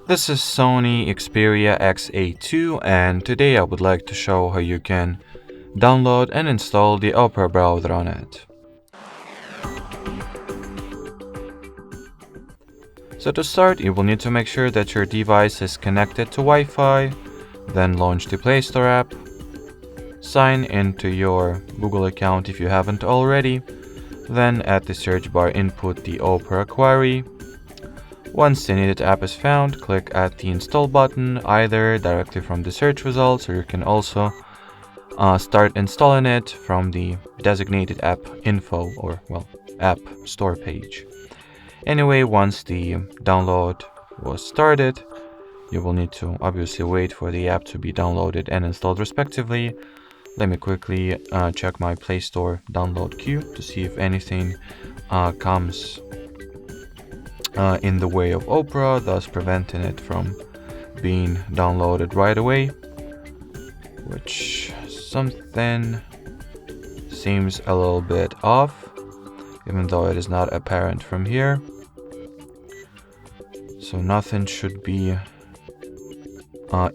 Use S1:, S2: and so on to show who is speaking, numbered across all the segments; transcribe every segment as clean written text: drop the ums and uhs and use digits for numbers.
S1: This is SONY Xperia XA2, and today I would like to show how you can download and install the Opera browser on it. So to start, you will need to make sure that your device is connected to Wi-Fi, then launch the Play Store app, sign into your Google account if you haven't already, then at the search bar input the Opera query. Once the needed app is found, click at the install button either directly from the search results, or you can also start installing it from the designated app info or app store page. Anyway, once the download was started, you will need to obviously wait for the app to be downloaded and installed respectively. Let me quickly check my Play Store download queue to see if anything comes in the way of Opera, thus preventing it from being downloaded right away, which something seems a little bit off, even though it is not apparent from here. So nothing should be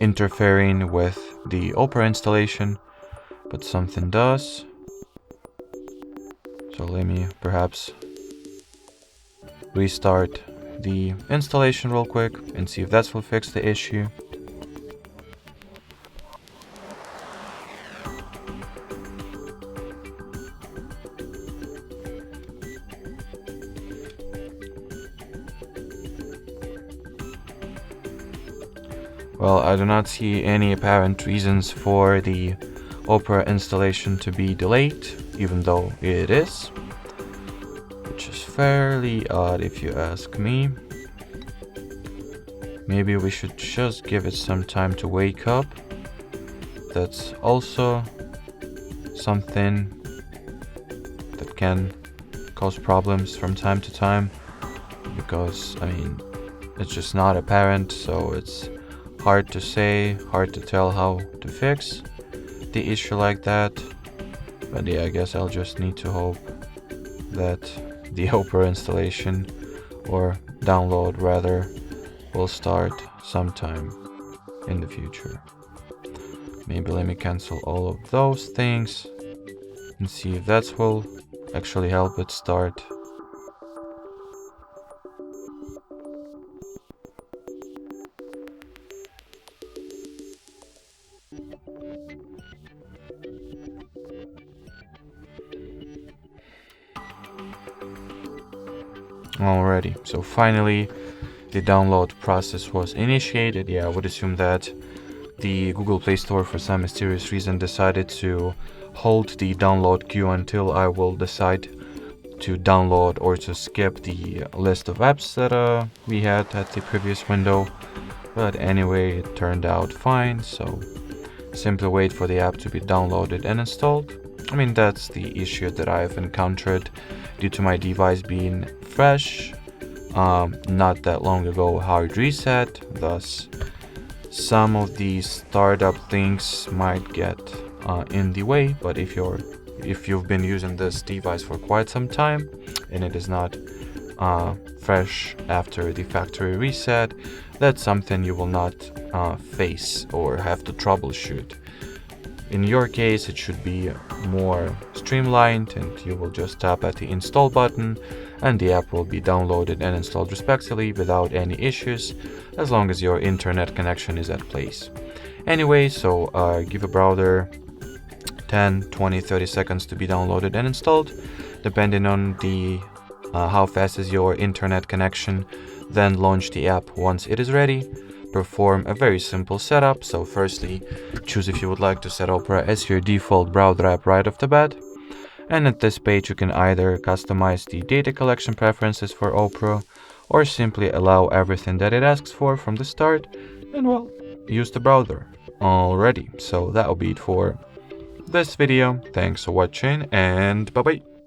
S1: interfering with the Opera installation, but something does. So let me perhaps restart the installation real quick and see if that will fix the issue. Well, I do not see any apparent reasons for the Opera installation to be delayed, even though it is, which is fairly odd if you ask me. Maybe we should just give it some time to wake up. That's also something that can cause problems from time to time, because it's just not apparent, so it's hard to say, hard to tell how to fix the issue like that. But yeah, I guess I'll just need to hope that the Opera installation, or download rather, will start sometime in the future. Maybe let me cancel all of those things and see if that will actually help it start. Alrighty, so finally the download process was initiated. Yeah, I would assume that the Google Play Store for some mysterious reason decided to hold the download queue until I will decide to download or to skip the list of apps that we had at the previous window. But anyway, it turned out fine, so simply wait for the app to be downloaded and installed. That's the issue that I've encountered due to my device being fresh, not that long ago hard reset, thus some of these startup things might get in the way. But if you've been using this device for quite some time and it is not fresh after the factory reset, that's something you will not face or have to troubleshoot. In your case, it should be more streamlined, and you will just tap at the install button and the app will be downloaded and installed respectively without any issues, as long as your internet connection is at place. Anyway, so give a browser 10, 20, 30 seconds to be downloaded and installed, depending on the how fast is your internet connection. Then launch the app once it is ready. Perform a very simple setup. So firstly, choose if you would like to set Opera as your default browser app right off the bat. And at this page you can either customize the data collection preferences for Opera, or simply allow everything that it asks for from the start and use the browser. Alrighty, so that'll be it for this video. Thanks for watching and bye bye.